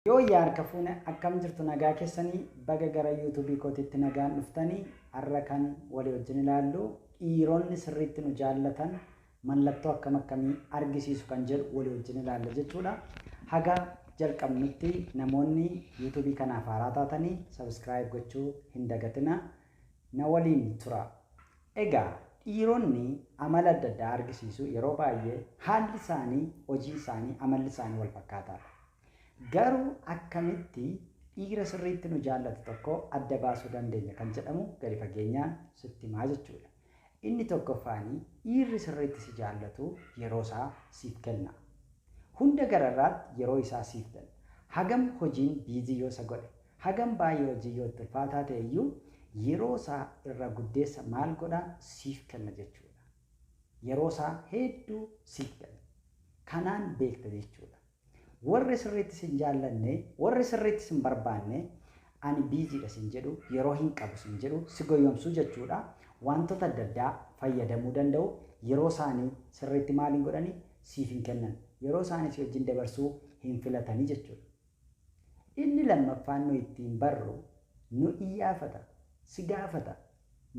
Yoo yaarka fuune akkam jirtu nagaa keessanii baga gara YouTube kootitti nagaan dhuftanii har'a kan walii wajjin ilaallu dhiironni sirriitti nu jaallatan mallattoo akkamii argisiisu kan jedhu walii wajjin ilaalla jechuudha. Haga jalqabnutti namoonni YouTube kanaaf haaraa taatanii subscribe gochuu hin dagatina. Na waliin tura. Egaa dhiironni amala adda addaa argisiisu yeroo baay'ee haalli isaanii, hojii isaanii, amalli isaanii wal fakkaataadha. Garuu akkamitti dhiira sirriitti nu jaallatu tokko adda baasuu dandeenya kan jedhamu gadi fageenyaan sitti himaa jechuudha. Inni tokkoffaanii dhiirri sirriitti si jaallatu yeroo isaa siif kenna. Hunda gararraatti yeroo isaa siif kenna. Hagam hojiin biizii yoo isa godhe, hagam baay'ee hojii yoo itti ulfaataa ta'e iyyuu yeroo isaa irra guddeessa maal godhaa siif kenna jechuudha. Yeroo isaa hedduu siif kenna. Kanaan beekta jechuudha. Warri sirriitti sin jaallanne, warri sirriitti sin barbaanne, ani biiziidha sin jedhu, yeroo hin qabu sin jedhu, si goyyomsuu jechuudha. Wantoota adda addaa fayyadamuu danda'u. Yeroo isaanii sirriitti maaliin godhanii siif hin kennan. Yeroo isaanii si wajjin dabarsuu hin filatanii jechuudha. Inni lammaffaan nu ittiin barru nu iyyaafata, si gaafata.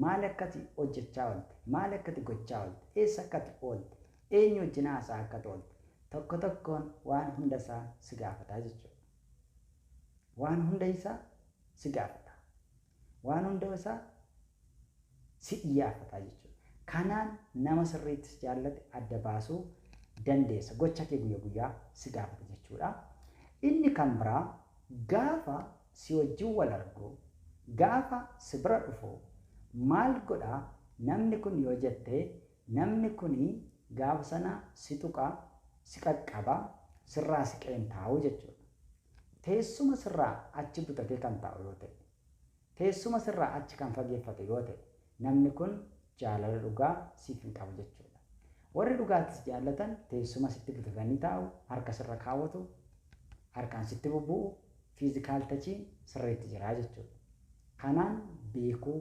Maal akkati hojjechaa oolte, maal akkati gochaa oolte, eessa akkati oolte, eenyu wajjin haasaa akkati oolte. Tokko tokkoon waan hunda isaa si gaafata jechuudha. Waan hunda isaa si gaafata. Waan hunda isaa si iyyaafata jechuudha. Kanaan nama sirriitti si jaallate adda baasuu dandeessa. Gocha kee guyyaa guyyaa si gaafata jechuudha. Inni kan biraa gaafa si wajjin wal argu, gaafa si bira dhufu maal godhaa namni kun yoo jettee namni kun gaafa sana si tuqaa, si qaqqabaa, sirraa siqeen taa'u jechuudha. Teessuma sirraa achi butatee kan taa'u yoo ta'e, teessuma sirraa achi kan fageeffate yoo ta'e, namni kun jaalala dhugaa siif hin qabu jechuudha. Warri dhugaattis jaallatan teessuma sitti butatanii taa'u, harka sirra kaawwatu, harkaan sitti bubbu'u, fiizikaal tachiin sirriitti jira jechuudha. Kanaan beekuu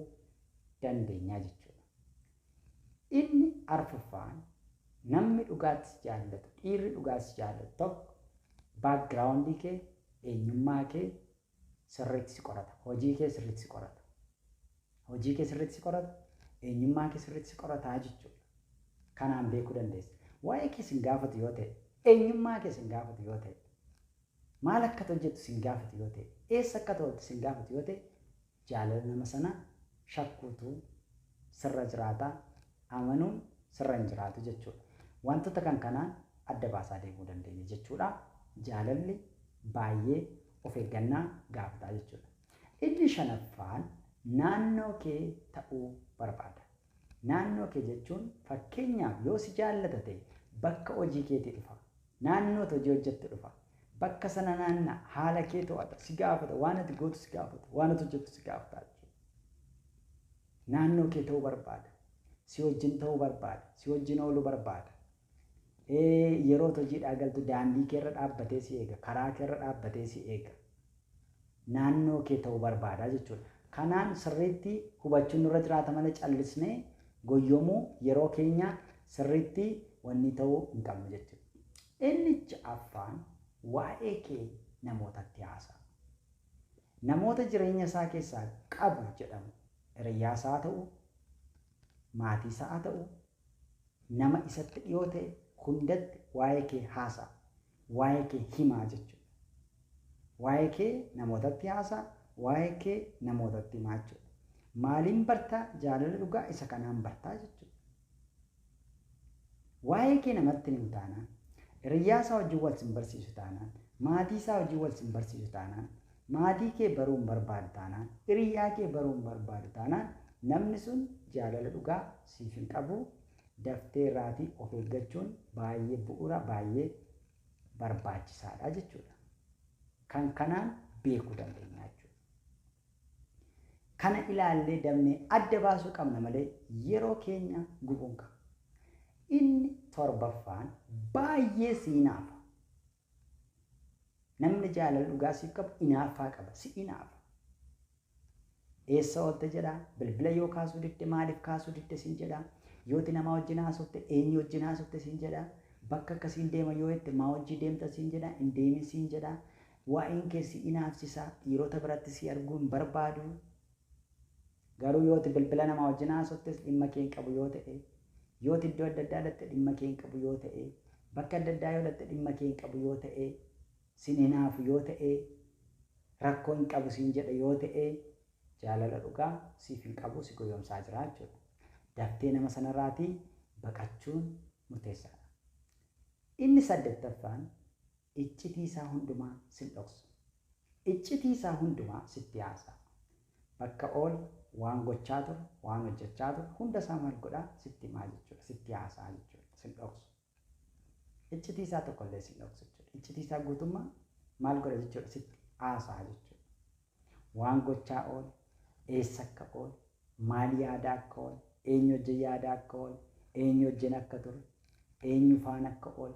dandeenya jechuudha. Inni arfaffaan namni dhugaattis jaallatu, dhiirri dhugaattis jaallatu tokko baakgiraawundii kee, eenyummaa kee sirriitti si qorata. Hojii kee sirriitti si qorata. Hojii kee sirriitti si qorata. Eenyummaa kee sirriitti si qorataa jechuudha. Kanaan beekuu dandeessa. Waa'ee kee sin gaafatu yoo ta'e, eenyummaa kee sin gaafatu yoo ta'e, maal akka hojjettu sin gaafatu yoo ta'e, eessa akka ta'u sin gaafatu yoo ta'e, jaalala nama sana shakkuutu sirra jiraataa, amanuun sirra hin jiraatu jechuudha. Wantoota kanaan adda baasaa deemuu dandeenya jechuudha. Jaalalli baay'ee of eeggannaa gaafata jechuudha. Inni shanaffaan naannoo kee ta'uu barbaada. Naannoo kee jechuun fakkeenyaaf yoo si jaallata ta'e bakka hojii keetii dhufa. Naannoo hojii hojjettu dhufa. Bakka sana naannaa haala kee to'ata, si gaafata, waan ati gootu si gaafata, waan ati hojjettu si gaafata jechuudha. Naannoo kee ta'uu barbaada. Si wajjin ta'uu barbaada. Si wajjin ooluu barbaada. Yeroo hojiidhaa galtu daandii keerra dhaabbatee si eega. Karaa keerra dhaabbatee si eega. Naannoo kee ta'uu barbaada jechuudha. Kanaan sirriitti hubachuun nurra jiraata malee callisnee goyyomuu yeroo keenya sirriitti wanni ta'uu hin qabnu jechuudha. Inni ja'affaan waa'ee kee namootatti haasa'a. Namoota jireenya isaa keessaa qabu jedhamu hiriyyaa isaa ta'u, maatii isaa ta'u, nama isatti dhiyoo ta'e hundatti waa'ee kee haasa'a. Waa'ee kee himaa jechuudha. Waa'ee kee namootatti haasa'a. Waa'ee kee namootatti himaa jechuudha. Maaliin bartaa? Jaalala dhugaa isa kanaan bartaa jechuudha. Waa'ee kee namatti himu taanaan, hiriyyaa isaa wajjin wal sin barsiisu taanaan, maatii isaa wajjin wal sin barsiisu taanaan, maatii kee baruun barbaadu taanaan, hiriyyaa kee baruun barbaadu taanaan, namni sun jaalala dhugaa siif hin qabu. Daftee irraatii of eeggachuun baay'ee bu'uura, baay'ee barbaachisaadha jechuudha. Kan kanaan beekuu dandeenya jechuudha. Kana ilaallee damnee adda baasuu qabna malee yeroo keenya gubuun qaba. Inni torbaffaan baay'ee si hinaafa. Namni jaalala dhugaa siif qabu hinaaffaa qaba, si hinaafa. Eessa oolte jedhaa, bilbila yoo kaasuu didde maaliif kaasuu didde siin jedhaa, yooti nama wajjin haasofte eenyu wajjin haasofte siin jedhaa, bakka akkasiin deema yoo jette maa wajjii deemta siin jedhaa, hin deemin siin jedhaa, waa'een keessi inaafsisaa dhiirota biratti si arguun barbaadu garuu yooti bilbila namaa wajjin haasoftes dhimma kee hin qabu yoo ta'e yooti iddoo adda addaa dhatte dhimma kee hin qabu yoo ta'e bakka adda addaa yoo dhatte dhimma kee hin qabu yoo ta'e sin hinaafu yoo ta'e rakkoo hin qabu siin jedhe yoo ta'e jaalala dhugaa siif hin qabu si goyoomsaa jira jechuudha. Daftee nama sanarraatii baqachuun murteessaadha. Inni 8ffaan iccitii isaa hundumaa sin dhoksu. Iccitii isaa hundumaa sitti haasa'a. Bakka ool waan gochaa ture, waan hojjechaa ture hunda isaa maal godhaa sitti himaa jechuudha. Sitti haasa'a jechuudha. Sin dhoksu. Iccitii isaa tokkollee sin dhoksu jechuudha. Iccitii isaa guutummaa maal godha jechuudha sitti haasa'a jechuudha. Waan gochaa ool, eessa akka ool, maal yaada akka ool, eenyu wajjin yaada akka ool, eenyu wajjin akka ture, eenyu faana akka ool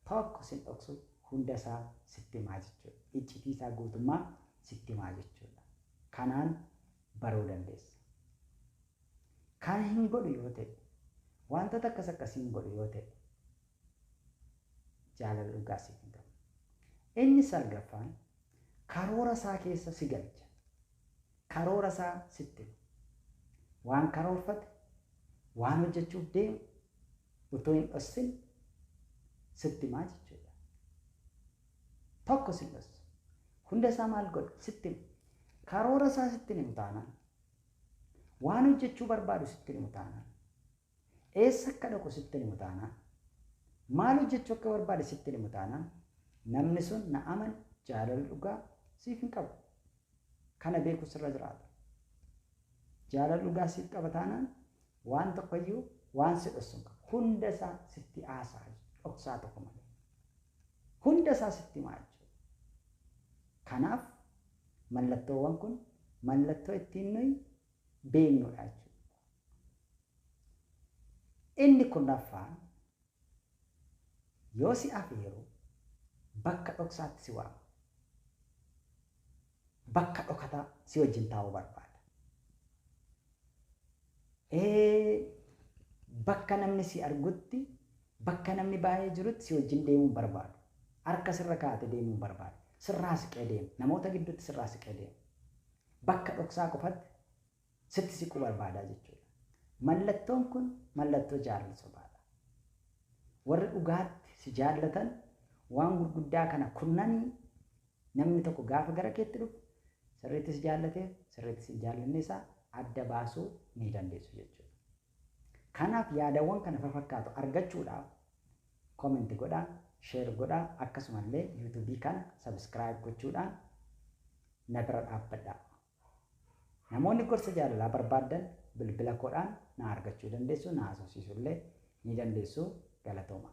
tokko sin dhoksu hunda isaa sitti himaa jechuudha. Iccitii isaa guutummaa sitti himaa jechuudha. Kanaan baruu dandeessa. Kan hin godhu yoo ta'e, wantoota akkas akkasii hin godhu yoo ta'e, jaalala dhugaa siif hin qabu. Inni 9ffaan karoora isaa keessa si galcha. Karoora isaa sitti waan karoorfate, waan hojjechuuf deemu utoo hin dhossin sitti himaa jechuudha. Tokko sin dhossu. Hunda isaa maal godhu sitti himu. Karoora isaa sitti himu taanaan, waan hojjechuu barbaadu sitti himu taanaan, eessa akka dhaqu sitti himu taanaan, maal hojjechuu akka barbaadu sitti himu taanaan, namni sun na amani jaalala dhugaa siif hin qabu. Kana beeku sirra jiraata. Jaalala dhugaa siif qaba taanaan waan tokkoyyuu waan si dhossu hin qabu. Hunda isaa sitti haasa'a dhoksaa tokko malee. Hunda isaa sitti himaa jechuudha. Kanaaf mallattoowwan kun mallattoo ittiin nuyi beeknudha jechuudha. Inni 10ffaan yoo si afeeru bakka dhoksaatti si waama. Bakka dhokataa si wajjin taa'uu barbaada. Bakka namni si argutti, bakka namni baay'ee jirutti si wajjin deemuu barbaadu. Harka sirra kaa'ate deemuu barbaadu. Sirraa siqee deemu. Namoota gidduutti sirraa siqee deemu. Bakka dhoksaa qofatti sitti siquu barbaada jechuudha. Mallattoon kun mallattoo jaalala sobaadha. Warri dhugaatti si jaallatan waan gurguddaa kana kunnanii namni tokko gaafa gara keetti dhufu sirriitti si jaallateef sirriitti si jaallanne isaa adda baasuu ni dandeessu jechuudha. Kanaaf yaadawwan kana fakkaatu argachuudhaaf koomenti godhaa, sheer godhaa, akkasumallee yuutuubii kana sabskiraayib gochuudhaan na bira dhaabbadhaa. Namoonni gorsa jaalalaa barbaadan bilbila koodhaan na argachuu dandeessu, na haasofsiisuu illee ni dandeessu. Galatooma.